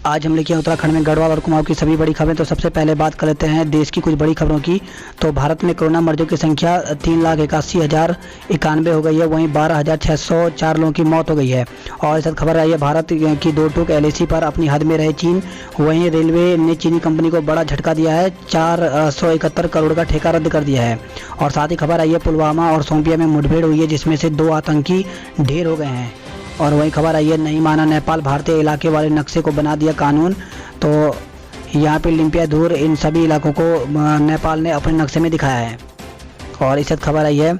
आज हम लेके आए उत्तराखंड में गढ़वाल और कुमाऊं की सभी बड़ी खबरें। तो सबसे पहले बात कर लेते हैं देश की कुछ बड़ी खबरों की। तो भारत में कोरोना मरीजों की संख्या 3,81,091 हो गई है। वहीं 12,604 लोगों की मौत हो गई है। और इस खबर आई है भारत की दो टूक LAC पर अपनी हद में रहे चीन। वहीं रेलवे ने चीनी कंपनी को बड़ा झटका दिया है, 471 करोड़ का ठेका रद्द कर दिया है। और साथ ही खबर आई है पुलवामा और शोपियां में मुठभेड़ हुई है, जिसमें से 2 आतंकी ढेर हो गए हैं। और वही खबर आई है नहीं माना नेपाल भारतीय इलाके वाले नक्शे को बना दिया कानून। तो यहाँ पे लिम्पिया धूर इन सभी इलाकों को नेपाल ने अपने नक्शे में दिखाया है। और इस खबर आई है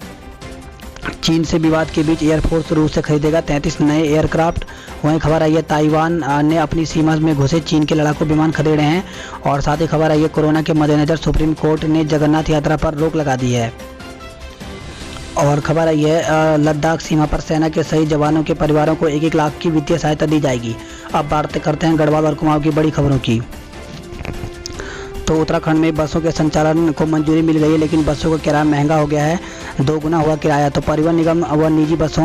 चीन से विवाद के बीच एयरफोर्स रूस से खरीदेगा 33 नए एयरक्राफ्ट। वहीं खबर आई है ताइवान ने अपनी सीमा में घुसे चीन के लड़ाकू विमान खदेड़े हैं। और साथ ही खबर आई है कोरोना के मद्देनजर सुप्रीम कोर्ट ने जगन्नाथ यात्रा पर रोक लगा दी है। और खबर आई है लद्दाख सीमा पर सेना के शहीद जवानों के परिवारों को 1-1 लाख की वित्तीय सहायता दी जाएगी। अब बात करते हैं गढ़वाल और कुमाऊं की बड़ी खबरों की। तो उत्तराखंड में बसों के संचालन को मंजूरी मिल गई है, लेकिन बसों का किराया महंगा हो गया है, 2 गुना हुआ किराया। तो परिवहन निगम व निजी बस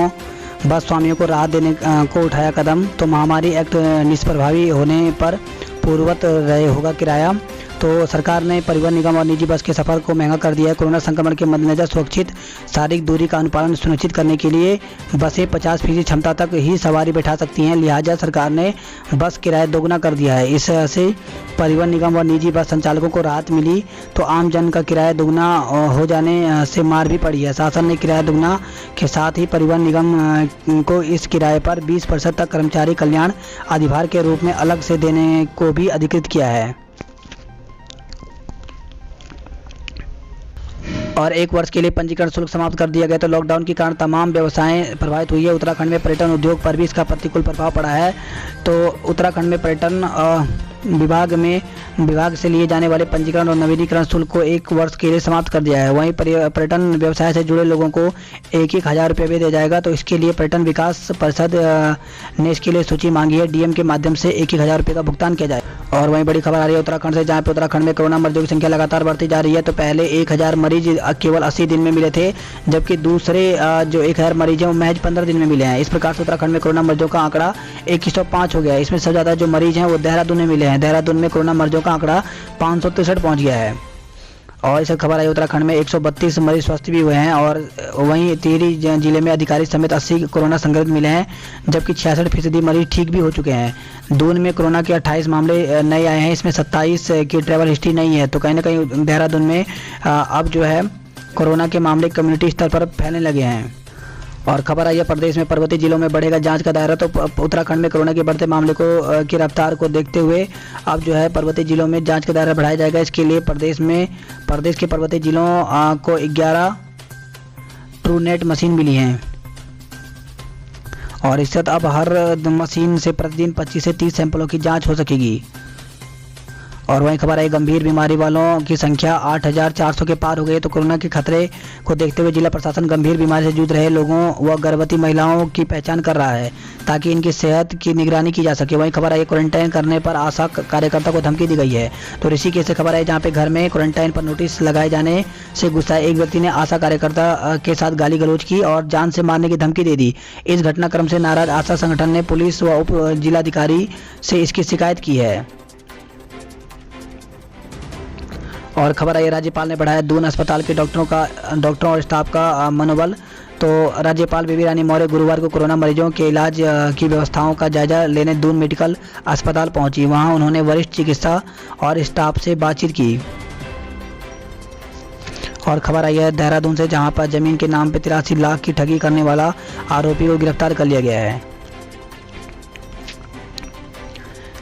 स्वामियों को राहत देने को उठाया कदम। तो महामारी एक्ट निष्प्रभावी होने पर पूर्ववत रहे होगा किराया। तो सरकार ने परिवहन निगम और निजी बस के सफर को महंगा कर दिया है। कोरोना संक्रमण के मद्देनजर सुरक्षित शारीरिक दूरी का अनुपालन सुनिश्चित करने के लिए बसें 50% क्षमता तक ही सवारी बैठा सकती हैं। लिहाजा सरकार ने बस किराया दोगुना कर दिया है। इससे परिवहन निगम और निजी बस संचालकों को राहत मिली। तो आम जन का किराया दोगुना हो जाने से मार भी पड़ी है। शासन ने किराया दोगुना के साथ ही परिवहन निगम को इस किराए पर 20% तक कर्मचारी कल्याण अधिभार के रूप में अलग से देने को भी अधिकृत किया है। और 1 वर्ष के लिए पंजीकरण शुल्क समाप्त कर दिया गया। तो लॉकडाउन के कारण तमाम व्यवसायें प्रभावित हुई है। उत्तराखंड में पर्यटन उद्योग पर भी इसका प्रतिकूल प्रभाव पड़ा है। तो उत्तराखंड में पर्यटन विभाग से लिए जाने वाले पंजीकरण और नवीनीकरण शुल्क को 1 वर्ष के लिए समाप्त कर दिया है। वहीं पर्यटन व्यवसाय से जुड़े लोगों को 1-1 हज़ार रुपये भी दिया जाएगा। तो इसके लिए पर्यटन विकास परिषद ने इसके लिए सूची मांगी है। DM के माध्यम से 1-1 हज़ार रुपये का भुगतान किया जाए। और वहीं बड़ी खबर आ रही है उत्तराखंड से, जहाँ पे उत्तराखंड में कोरोना मरीजों की संख्या लगातार बढ़ती जा रही है। तो पहले 1,000 मरीज केवल 80 दिन में मिले थे, जबकि दूसरे जो 1,000 मरीज हैं वो महज 15 दिन में मिले हैं। इस प्रकार से उत्तराखंड में कोरोना मरीजों का आंकड़ा 2105 हो गया है। इसमें सबसे ज़्यादा जो मरीज हैं वो देहरादून में मिले हैं। देहरादून में कोरोना मरीजों का आंकड़ा 563 पहुँच गया है। और इस खबर आई उत्तराखंड में 132 मरीज स्वस्थ भी हुए हैं। और वहीं टिहरी जिले में अधिकारी समेत 80 कोरोना संक्रमित मिले हैं, जबकि 66% मरीज ठीक भी हो चुके हैं। दून में कोरोना के 28 मामले नए आए हैं। इसमें 27 की ट्रैवल हिस्ट्री नहीं है। तो कहीं ना कहीं देहरादून में अब जो है कोरोना के मामले कम्युनिटी स्तर पर फैलने लगे हैं। और खबर आई है प्रदेश में पर्वतीय जिलों में बढ़ेगा जांच का दायरा। तो उत्तराखंड में कोरोना के बढ़ते मामले की रफ्तार को देखते हुए अब जो है पर्वतीय जिलों में जांच का दायरा बढ़ाया जाएगा। इसके लिए प्रदेश के पर्वतीय जिलों को 11 ट्रूनेट मशीन मिली हैं। और इससे अब हर मशीन से प्रतिदिन 25 से 30 सैंपलों की जाँच हो सकेगी। और वहीं खबर आई गंभीर बीमारी वालों की संख्या 8,400 के पार हो गई। तो कोरोना के खतरे को देखते हुए जिला प्रशासन गंभीर बीमारी से जूझ रहे लोगों व गर्भवती महिलाओं की पहचान कर रहा है, ताकि इनकी सेहत की निगरानी की जा सके। वहीं खबर आई क्वारंटाइन करने पर आशा कार्यकर्ता को धमकी दी गई है। तो ऋषिकेश से खबर आई, जहाँ पे घर में क्वारंटाइन पर नोटिस लगाए जाने से गुस्साए एक व्यक्ति ने आशा कार्यकर्ता के साथ गाली गलौज की और जान से मारने की धमकी दे दी। इस घटनाक्रम से नाराज आशा संगठन ने पुलिस व उप जिलाधिकारी से इसकी शिकायत की है। और खबर आई राज्यपाल ने बढ़ाया दून अस्पताल के डॉक्टरों और स्टाफ का मनोबल। तो राज्यपाल बेबी रानी मौर्य गुरुवार को कोरोना मरीजों के इलाज की व्यवस्थाओं का जायजा लेने दून मेडिकल अस्पताल पहुंची। वहां उन्होंने वरिष्ठ चिकित्सा और स्टाफ से बातचीत की। और खबर आई है देहरादून से, जहां पर जमीन के नाम पर 83 लाख की ठगी करने वाला आरोपी को गिरफ्तार कर लिया गया है।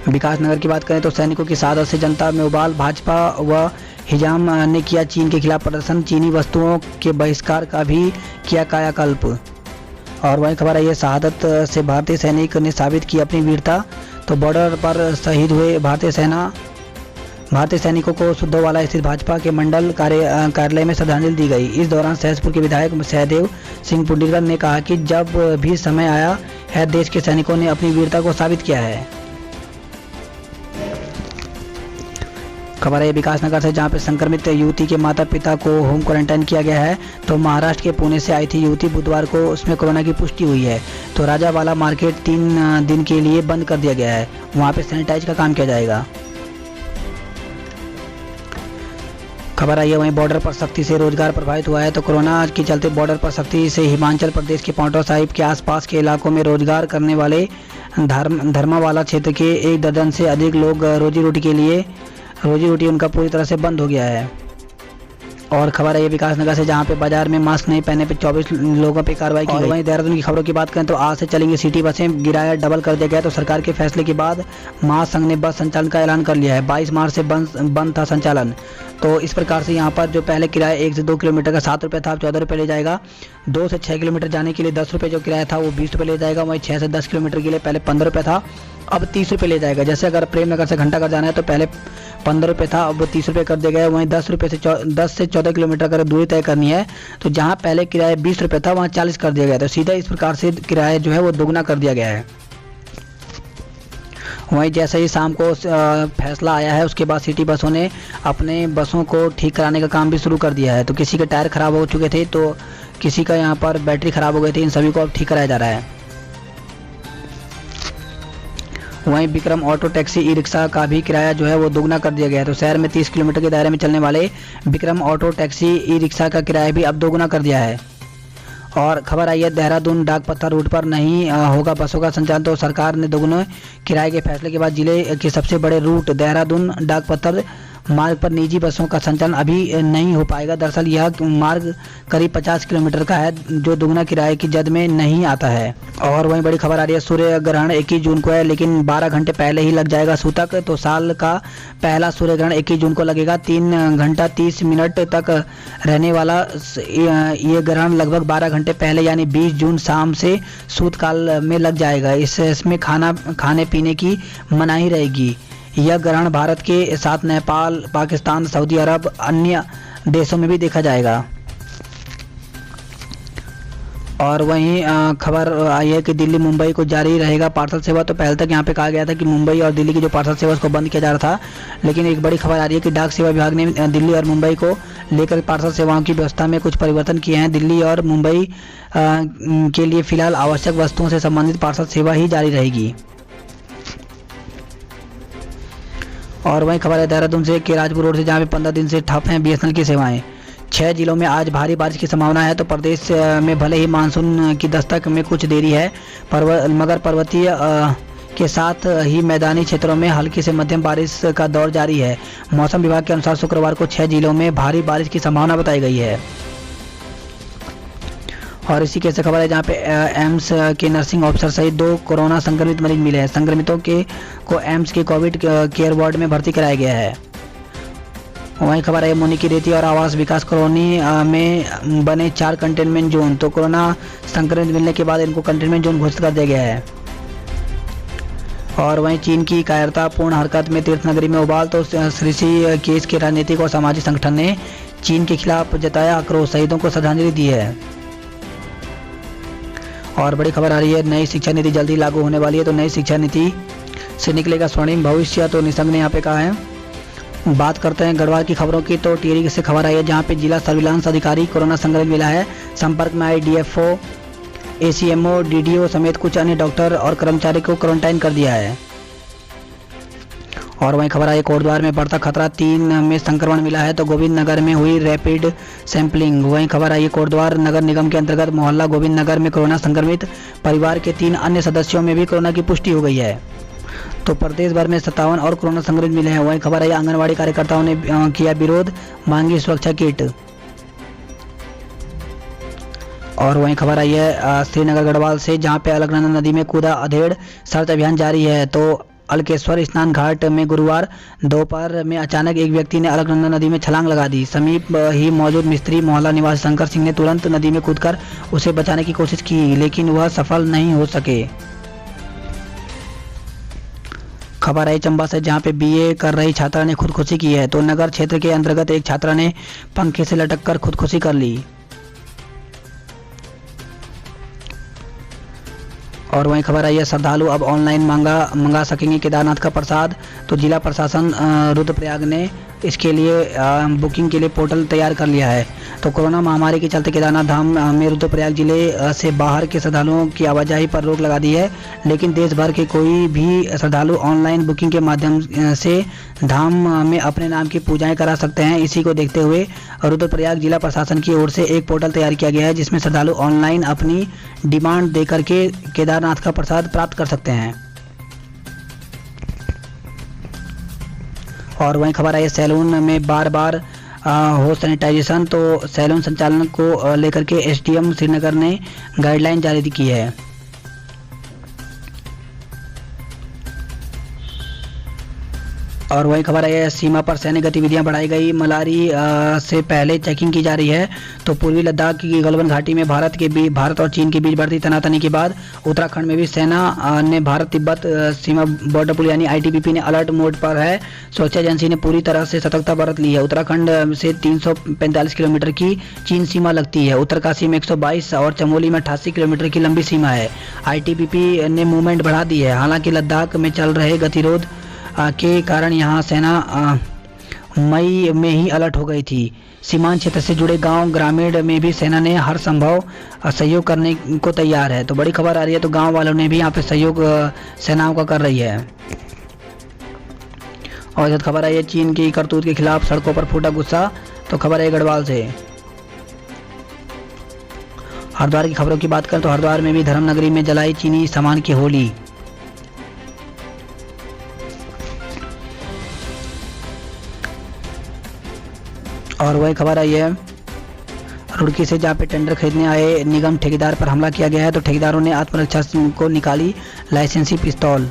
विकासनगर की बात करें तो सैनिकों की शहादत से जनता में उबाल, भाजपा व हिजाम ने किया चीन के खिलाफ प्रदर्शन, चीनी वस्तुओं के बहिष्कार का भी किया कायाकल्प। और वहीं खबर आई है शहादत से भारतीय सैनिक ने साबित की अपनी वीरता। तो बॉर्डर पर शहीद हुए भारतीय सैनिकों को सुद्धोवाला स्थित भाजपा के मंडल कार्यालय में श्रद्धांजलि दी गई। इस दौरान सहसपुर के विधायक सहदेव सिंह पुंडीरकर ने कहा कि जब भी समय आया है देश के सैनिकों ने अपनी वीरता को साबित किया है। खबर है विकासनगर से, जहां पे संक्रमित युवती के माता पिता को होम क्वारंटाइन किया गया है। तो महाराष्ट्र के पुणे से आई थी युवती, बुधवार को उसमें कोरोना की पुष्टि हुई है। तो राजावाला मार्केट 3 दिन के लिए बंद कर दिया गया है, वहां पे सैनिटाइज का काम किया जाएगा। खबर आई है वहीं बॉर्डर पर सख्ती से रोजगार प्रभावित हुआ है। तो कोरोना के चलते बॉर्डर पर सख्ती से हिमाचल प्रदेश के पांवटा साहिब के आसपास के इलाकों में रोजगार करने वाले धर्मावाला क्षेत्र के 1 दर्जन से अधिक लोग रोजी रोटी उनका पूरी तरह से बंद हो गया है। और खबर है ये विकासनगर से, जहां पे बाजार में मास्क नहीं पहने पे 24 लोगों पे कार्रवाई की गई। वहीं देहरादून की खबरों की बात करें तो आज से चलेंगी सिटी बसें, किराया डबल कर दिया गया। तो सरकार के फैसले के बाद महासंघ ने बस संचालन का ऐलान कर लिया है। 22 मार्च से बंद था संचालन। तो इस प्रकार से यहाँ पर जो पहले किराया 1 से 2 किलोमीटर का 7 रुपये था, अब 14 रुपये ले जाएगा। 2 से 6 किलोमीटर जाने के लिए 10 रुपये जो किराया था वो 20 रुपये ले जाएगा। वहीं 6 से 10 किलोमीटर के लिए पहले 15 रुपये था, अब 30 रुपये ले जाएगा। जैसे अगर प्रेमनगर से घंटाघर जाना है तो पहले 15 रुपये था, अब 30 रुपये कर दिया गया है। वहीं 10 से 14 किलोमीटर अगर दूरी तय करनी है तो जहाँ पहले किराया 20 रुपये था वहाँ 40 कर दिया गया। तो सीधा इस प्रकार से किराया जो है वो दोगुना कर दिया गया है। वहीं जैसे ही शाम को फैसला आया है उसके बाद सिटी बसों ने अपने बसों को ठीक कराने का काम भी शुरू कर दिया है। तो किसी के टायर खराब हो चुके थे, तो किसी का यहाँ पर बैटरी खराब हो गई थी, इन सभी को अब ठीक कराया जा रहा है। वहीं Vikram auto taxi e rickshaw का भी किराया जो है वो दोगुना कर दिया गया है। तो शहर में 30 किलोमीटर के दायरे में चलने वाले Vikram auto taxi e rickshaw का किराया भी अब दोगुना कर दिया है। और खबर आई है देहरादून डाकपत्थर रूट पर नहीं होगा बसों का संचालन। तो सरकार ने दोगुने किराए के फैसले के बाद जिले के सबसे बड़े रूट देहरादून डाकपत्थर मार्ग पर निजी बसों का संचालन अभी नहीं हो पाएगा। दरअसल यह मार्ग करीब 50 किलोमीटर का है, जो दोगुना किराए की जद में नहीं आता है। और वहीं बड़ी खबर आ रही है सूर्य ग्रहण 21 जून को है, लेकिन 12 घंटे पहले ही लग जाएगा सूतक। तो साल का पहला सूर्य ग्रहण 21 जून को लगेगा। 3 घंटा 30 मिनट तक रहने वाला ये ग्रहण लगभग 12 घंटे पहले यानी 20 जून शाम से सूत काल में लग जाएगा। इसमें खाने पीने की मनाही रहेगी। यह ग्रहण भारत के साथ नेपाल, पाकिस्तान, सऊदी अरब, अन्य देशों में भी देखा जाएगा। और वहीं खबर आई है कि दिल्ली मुंबई को जारी रहेगा पार्सल सेवा। तो पहले तक यहाँ पे कहा गया था कि मुंबई और दिल्ली की जो पार्सल सेवा उसको बंद किया जा रहा था, लेकिन एक बड़ी खबर आ रही है कि डाक सेवा विभाग ने दिल्ली और मुंबई को लेकर पार्सल सेवाओं की व्यवस्था में कुछ परिवर्तन किए हैं। दिल्ली और मुंबई के लिए फिलहाल आवश्यक वस्तुओं से संबंधित पार्सल सेवा ही जारी रहेगी। और वहीं खबर है देहरादून से कि राजपुर रोड से, जहाँ पे 15 दिन से ठप हैं बीएसएनएल की सेवाएं। 6 जिलों में आज भारी बारिश की संभावना है। तो प्रदेश में भले ही मानसून की दस्तक में कुछ देरी है, मगर पर्वतीय के साथ ही मैदानी क्षेत्रों में हल्की से मध्यम बारिश का दौर जारी है। मौसम विभाग के अनुसार शुक्रवार को 6 जिलों में भारी बारिश की संभावना बताई गई है। और इसी कैसे खबर है जहाँ पे एम्स के नर्सिंग ऑफिसर सहित 2 कोरोना संक्रमित मरीज मिले हैं। संक्रमितों को एम्स के कोविड केयर वार्ड में भर्ती कराया गया है। वहीं खबर है मुनि की रेती और आवास विकास कॉलोनी में बने 4 कंटेनमेंट जोन। तो कोरोना संक्रमित मिलने के बाद इनको कंटेनमेंट जोन घोषित कर दिया गया है। और वहीं चीन की कायरतापूर्ण हरकत में तीर्थनगरी में उबाल। तो श्रीसी केस के राजनीतिक और सामाजिक संगठन ने चीन के खिलाफ जताया आक्रोश, शहीदों को श्रद्धांजलि दी है। और बड़ी खबर आ रही है नई शिक्षा नीति जल्दी लागू होने वाली है। तो नई शिक्षा नीति से निकलेगा स्वर्णिम भविष्य। तो निशंक ने यहाँ पे कहा है। बात करते हैं गढ़वाल की खबरों की। तो टिहरी से खबर आई है जहाँ पे जिला सर्विलांस अधिकारी कोरोना संक्रमित मिला है। संपर्क में आए डीएफओ, एसीएमओ, डीडीओ समेत कुछ अन्य डॉक्टर और कर्मचारी को क्वारंटाइन कर दिया है। और वहीं खबर आई कोटद्वार में बढ़ता खतरा, 3 में संक्रमण मिला है। तो गोविंद नगर में हुई रैपिड सैंपलिंग। वहीं खबर आई कोटद्वार नगर निगम के अंतर्गत मोहल्ला गोविंद नगर में कोरोना संक्रमित परिवार के 3 अन्य सदस्यों में भी कोरोना की पुष्टि हो गई है। तो प्रदेश भर में 57 और कोरोना संक्रमित मिले हैं। वहीं खबर आई आंगनबाड़ी कार्यकर्ताओं ने किया विरोध, मांगी सुरक्षा किट। और वहीं खबर आई है श्रीनगर गढ़वाल से, जहां पे अलकनंदा नदी में कूदा अधेड़, सर्च अभियान जारी है। तो अलकेश्वर स्नान घाट में गुरुवार दोपहर में अचानक एक व्यक्ति ने अलकनंदा नदी में छलांग लगा दी। समीप ही मौजूद मिस्त्री मोहल्ला निवासी शंकर सिंह ने तुरंत नदी में कूदकर उसे बचाने की कोशिश की, लेकिन वह सफल नहीं हो सके। खबर आई चंबा से, जहां पे बीए कर रही छात्रा ने खुदकुशी की है। तो नगर क्षेत्र के अंतर्गत एक छात्रा ने पंखे से लटककर खुदकुशी कर ली। और वहीं खबर आई है श्रद्धालु अब ऑनलाइन मंगा सकेंगे केदारनाथ का प्रसाद। तो जिला प्रशासन रुद्रप्रयाग ने इसके लिए बुकिंग के लिए पोर्टल तैयार कर लिया है। तो कोरोना महामारी के चलते केदारनाथ धाम में रुद्रप्रयाग जिले से बाहर के श्रद्धालुओं की आवाजाही पर रोक लगा दी है, लेकिन देश भर के कोई भी श्रद्धालु ऑनलाइन बुकिंग के माध्यम से धाम में अपने नाम की पूजाएं करा सकते हैं। इसी को देखते हुए रुद्रप्रयाग जिला प्रशासन की ओर से एक पोर्टल तैयार किया गया है, जिसमें श्रद्धालु ऑनलाइन अपनी डिमांड देकर के केदारनाथ का प्रसाद प्राप्त कर सकते हैं। और वहीं खबर आई है सैलून में बार बार हो सैनिटाइजेशन। तो सैलून संचालन को लेकर के एसडीएम श्रीनगर ने गाइडलाइन जारी की है। और वही खबर है सीमा पर सैन्य गतिविधियां बढ़ाई गई। मलारी से पहले चेकिंग की जा रही है। तो पूर्वी लद्दाख की गलवान घाटी में भारत और चीन के बीच बढ़ती तनातनी के बाद उत्तराखंड में भी सेना ने भारत तिब्बत सीमा बॉर्डर पुलिस यानी आईटीबीपी ने अलर्ट मोड पर है। सुरक्षा एजेंसी ने पूरी तरह से सतर्कता बरत ली है। उत्तराखंड से 345 किलोमीटर की चीन सीमा लगती है। उत्तरकाशी में 122 और चमोली में 88 किलोमीटर की लंबी सीमा है। आईटीबीपी ने मूवमेंट बढ़ा दी है। हालांकि लद्दाख में चल रहे गतिरोध के कारण यहां सेना मई में ही अलर्ट हो गई थी। सीमांत क्षेत्र से जुड़े गांव ग्रामीण में भी सेना ने हर संभव सहयोग करने को तैयार है। तो बड़ी खबर आ रही है, तो गांव वालों ने भी यहां पे सहयोग सेनाओं का कर रही है। और जब खबर आई है चीन की करतूत के खिलाफ सड़कों पर फूटा गुस्सा। तो खबर है गढ़वाल से। हरिद्वार की खबरों की बात करें तो हरिद्वार में भी धर्मनगरी में जलाई चीनी सामान की होली। और वही खबर आई है रुड़की से, जहाँ पे टेंडर खरीदने आए निगम ठेकेदार पर हमला किया गया है। तो ठेकेदारों ने आत्मरक्षा को निकाली लाइसेंसी पिस्तौल।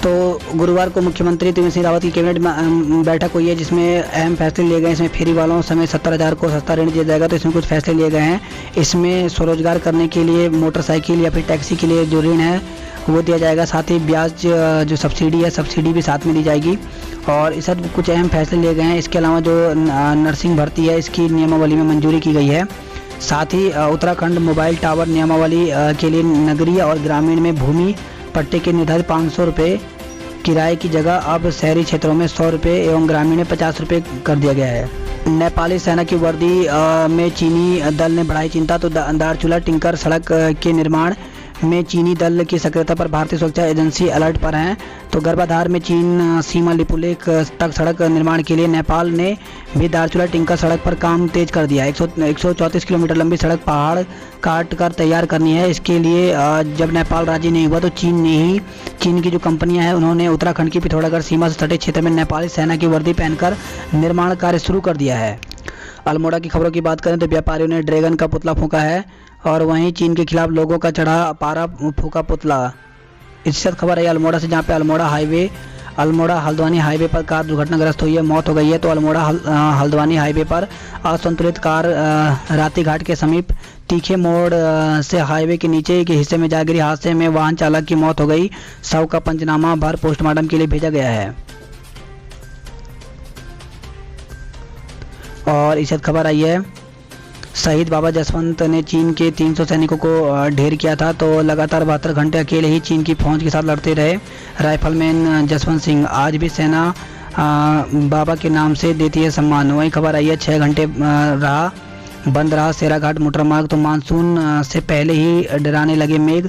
तो गुरुवार को मुख्यमंत्री त्रिवेंद्र सिंह रावत की कैबिनेट बैठक हुई है, जिसमें अहम फैसले लिए गए। इसमें फेरी वालों समेत 70,000 को सस्ता ऋण दिया जाएगा। तो इसमें कुछ फैसले लिए गए हैं। इसमें स्वरोजगार करने के लिए मोटरसाइकिल या फिर टैक्सी के लिए जो ऋण है वो दिया जाएगा। साथ ही ब्याज जो सब्सिडी है, सब्सिडी भी साथ में दी जाएगी। और इस सब कुछ अहम फैसले लिए गए हैं। इसके अलावा जो नर्सिंग भर्ती है, इसकी नियमावली में मंजूरी की गई है। साथ ही उत्तराखंड मोबाइल टावर नियमावली के लिए नगरीय और ग्रामीण में भूमि पट्टे के निर्धारित 500 रुपये किराए की जगह अब शहरी क्षेत्रों में 100 रुपये एवं ग्रामीण में 50 रुपये कर दिया गया है। नेपाली सेना की वर्दी में चीनी दल ने बढ़ाई चिंता। तो दारचूला टिंकर सड़क के निर्माण में चीनी दल की सक्रियता पर भारतीय सुरक्षा एजेंसी अलर्ट पर हैं। तो गर्भाधार में चीन सीमा लिपुलेख तक सड़क निर्माण के लिए नेपाल ने भी दारचूला टिंकर सड़क पर काम तेज कर दिया है। 134 किलोमीटर लंबी सड़क पहाड़ काट कर तैयार करनी है। इसके लिए जब नेपाल राजी नहीं हुआ तो चीन की जो कंपनियां हैं उन्होंने उत्तराखंड की पिथौरागढ़ सीमा से सटे क्षेत्र में नेपाली सेना की वर्दी पहनकर निर्माण कार्य शुरू कर दिया है। अल्मोड़ा की खबरों की बात करें तो व्यापारियों ने ड्रैगन का पुतला फूंका है। और वहीं चीन के खिलाफ लोगों का चढ़ा पारा फूंका पुतला। इसके साथ खबर है अल्मोड़ा से, जहां पे अल्मोड़ा हल्द्वानी हाईवे पर कार दुर्घटनाग्रस्त हुई है, मौत हो गई है। तो अल्मोड़ा हल्द्वानी हाईवे पर असंतुलित कार राती घाट के समीप तीखे मोड़ से हाईवे के नीचे के हिस्से में जा गिरी। हादसे में वाहन चालक की मौत हो गई। शव का पंचनामा भर पोस्टमार्टम के लिए भेजा गया है। और इस खबर आई है शहीद बाबा जसवंत ने चीन के 300 सैनिकों को ढेर किया था। तो लगातार 72 घंटे अकेले ही चीन की फौज के साथ लड़ते रहे राइफलमैन जसवंत सिंह। आज भी सेना बाबा के नाम से देती है सम्मान। वही खबर आई है 6 घंटे बंद रहा सेराघाट मोटरमार्ग। तो मानसून से पहले ही डराने लगे मेघ।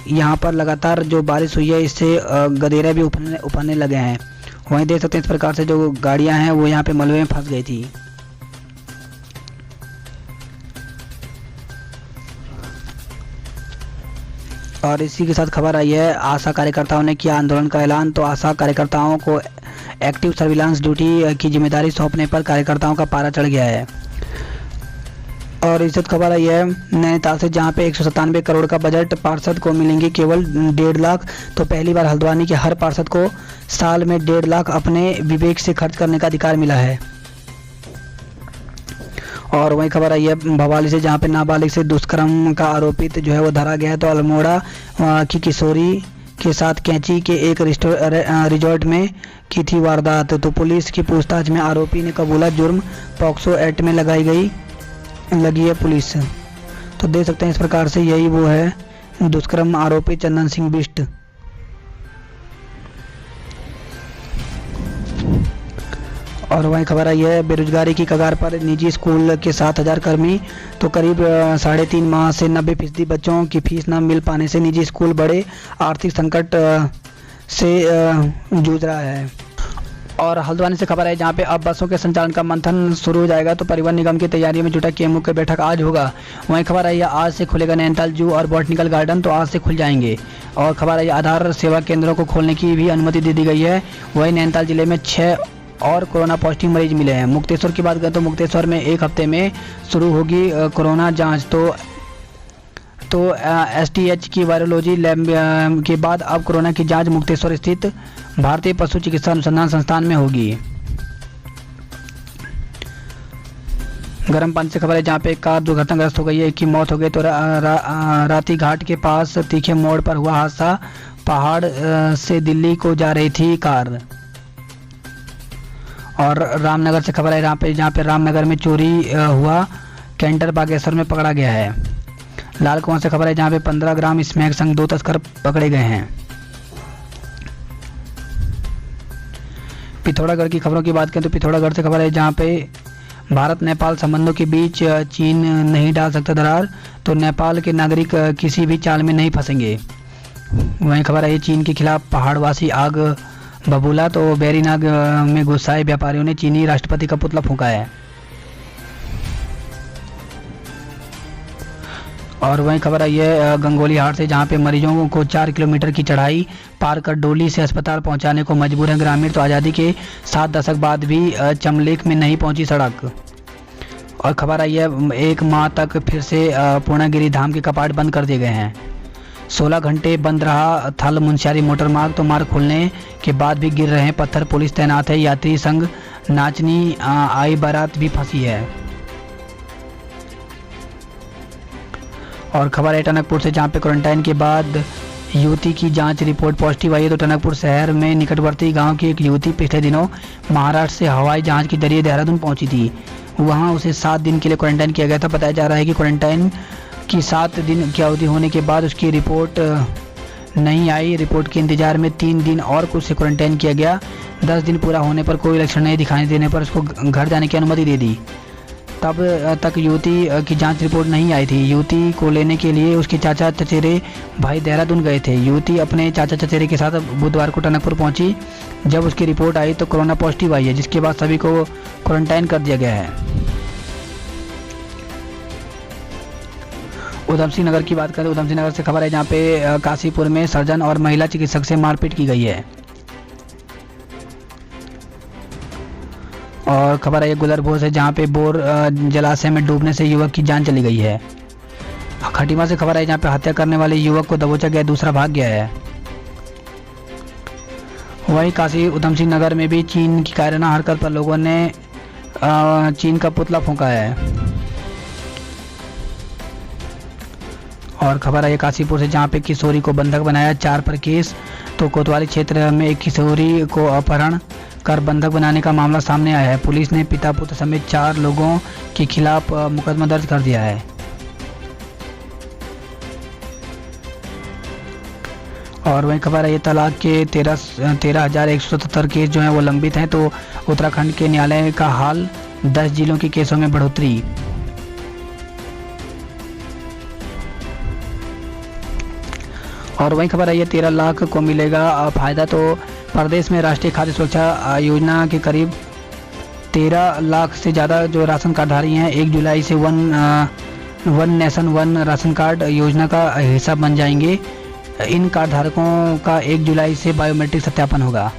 यहाँ पर लगातार जो बारिश हुई है इससे गदेरे भी उफरने लगे हैं। वहीं देख सकते हैं इस प्रकार से जो गाड़ियाँ हैं वो यहाँ पे मलबे में फंस गई थी। और इसी के साथ खबर आई है आशा कार्यकर्ताओं ने किया आंदोलन का ऐलान। तो आशा कार्यकर्ताओं को एक्टिव सर्विलांस ड्यूटी की जिम्मेदारी सौंपने पर कार्यकर्ताओं का पारा चढ़ गया है। और इस खबर आई है नैनीताल से, जहां पे 197 करोड़ का बजट पार्षद को मिलेंगे केवल 1.5 लाख। तो पहली बार हल्द्वानी के हर पार्षद को साल में 1.5 लाख अपने विवेक से खर्च करने का अधिकार मिला है। और वही खबर आई है भवाली से, जहाँ पे नाबालिग से दुष्कर्म का आरोपित जो है वो धरा गया है। तो अल्मोड़ा की किशोरी के साथ कैंची के एक रिजॉर्ट में की थी वारदात। तो पुलिस की पूछताछ में आरोपी ने कबूला जुर्म पॉक्सो एक्ट में लगी है पुलिस। तो देख सकते हैं इस प्रकार से यही वो है दुष्कर्म आरोपी चंदन सिंह बिष्ट। और वहीं खबर आई है बेरोजगारी की कगार पर निजी स्कूल के 7,000 कर्मी। तो करीब 3.5 माह से 90% बच्चों की फीस न मिल पाने से निजी स्कूल बड़े आर्थिक संकट से जूझ रहा है। और हल्द्वानी से खबर है जहां पे अब बसों के संचालन का मंथन शुरू हो जाएगा। तो परिवहन निगम की तैयारियों में जुटा केएमयू की बैठक आज होगा। वहीं खबर आई है आज से खुलेगा नैनीताल जू और बॉटनिकल गार्डन, तो आज से खुल जाएंगे। और खबर आई आधार सेवा केंद्रों को खोलने की भी अनुमति दे दी गई है। वहीं नैनीताल जिले में 6 और कोरोना पॉजिटिव मरीज मिले हैं। मुक्तेश्वर की बात करें तो मुक्तेश्वर में एक हफ्ते में शुरू होगी कोरोना जांच। तो एसटीएच की वायरोलॉजी लैब के बाद अब कोरोना की जांच मुक्तेश्वर स्थित भारतीय पशु चिकित्सा अनुसंधान संस्थान में होगी। गर्म पानी से खबर है जहां पे एक कार दुर्घटनाग्रस्त हो गई है, एक की मौत हो गई। तो राती घाट के पास तीखे मोड़ पर हुआ हादसा, पहाड़ से दिल्ली को जा रही थी कार। और रामनगर से खबर है जहाँ पे रामनगर में चोरी हुआ कैंटर बागेश्वर में पकड़ा गया है। लाल कुआं से खबर है जहाँ पे 15 ग्राम स्मैक संग 2 तस्कर पकड़े गए हैं। पिथौरागढ़ की खबरों की बात करें तो पिथौरागढ़ से खबर है जहाँ पे भारत नेपाल संबंधों के बीच चीन नहीं डाल सकता दरार। तो नेपाल के नागरिक किसी भी चाल में नहीं फंसेंगे। वहीं खबर है चीन के खिलाफ पहाड़वासी आग बबूला। तो बैरीनाग में गुस्साए व्यापारियों ने चीनी राष्ट्रपति का पुतला फूंका है। और वहीं खबर आई है गंगोली हाट से जहां पे मरीजों को 4 किलोमीटर की चढ़ाई पार कर डोली से अस्पताल पहुंचाने को मजबूर हैं ग्रामीण। तो आज़ादी के 7 दशक बाद भी चमलेक में नहीं पहुंची सड़क। और खबर आई है 1 माह तक फिर से पूर्णागिरि धाम के कपाट बंद कर दिए गए हैं। 16 घंटे बंद रहा थल मुंशियारी मोटर मार्ग। तो मार्ग खुलने के बाद भी गिर रहे हैं पत्थर, पुलिस तैनात है। यात्री संघ नाचनी आई बारात भी फंसी है। और खबर है टनकपुर से जहां पे क्वारंटाइन के बाद युवती की जांच रिपोर्ट पॉजिटिव आई है। तो टनकपुर शहर में निकटवर्ती गांव की एक युवती पिछले दिनों महाराष्ट्र से हवाई जहाज के जरिए देहरादून पहुंची थी। वहां उसे 7 दिन के लिए क्वारंटाइन किया गया था। बताया जा रहा है कि क्वारंटाइन की 7 दिन की अवधि होने के बाद उसकी रिपोर्ट नहीं आई। रिपोर्ट के इंतजार में 3 दिन और कुछ से क्वारंटाइन किया गया। 10 दिन पूरा होने पर कोई लक्षण नहीं दिखाई देने पर उसको घर जाने की अनुमति दे दी। तब तक युवती की जांच रिपोर्ट नहीं आई थी। युवती को लेने के लिए उसके चाचा चचेरे भाई देहरादून गए थे। युवती अपने चाचा चचेरे के साथ बुधवार को टनकपुर पहुंची। जब उसकी रिपोर्ट आई तो कोरोना पॉजिटिव आई है, जिसके बाद सभी को क्वारंटाइन कर दिया गया है। उधमसिंह नगर की बात करें तो उधमसिंह नगर से खबर है जहाँ पे काशीपुर में सर्जन और महिला चिकित्सक से मारपीट की गई है। और खबर है गुलरभोर से जहाँ पे बोर जलाशय में डूबने से युवक की जान चली गई है। खटीमा से खबर है जहाँ पे हत्या करने वाले युवक को दबोचा गया, दूसरा भाग गया है। वहीं काशी उधमसिंह नगर में भी चीन की कायराना हरकत पर लोगों ने चीन का पुतला फूंका है। और खबर है काशीपुर से जहाँ पे किशोरी को बंधक बनाया, 4 पर केस। तो कोतवाली क्षेत्र में एक किशोरी को अपहरण कर बंधक बनाने का मामला सामने आया है। पुलिस ने पिता पुत्र समेत 4 लोगों के खिलाफ मुकदमा दर्ज कर दिया है। और वहीं खबर है ये तलाक के 13,177 केस जो हैं वो लंबित हैं। तो उत्तराखंड के न्यायालय का हाल 10 जिलों के केसों में बढ़ोतरी। और वहीं खबर है ये 13 लाख को मिलेगा फायदा। तो प्रदेश में राष्ट्रीय खाद्य सुरक्षा योजना के करीब 13 लाख से ज़्यादा जो राशन कार्डधारी हैं 1 जुलाई से one nation one ration card योजना का हिस्सा बन जाएंगे। इन कार्डधारकों का 1 जुलाई से बायोमेट्रिक सत्यापन होगा।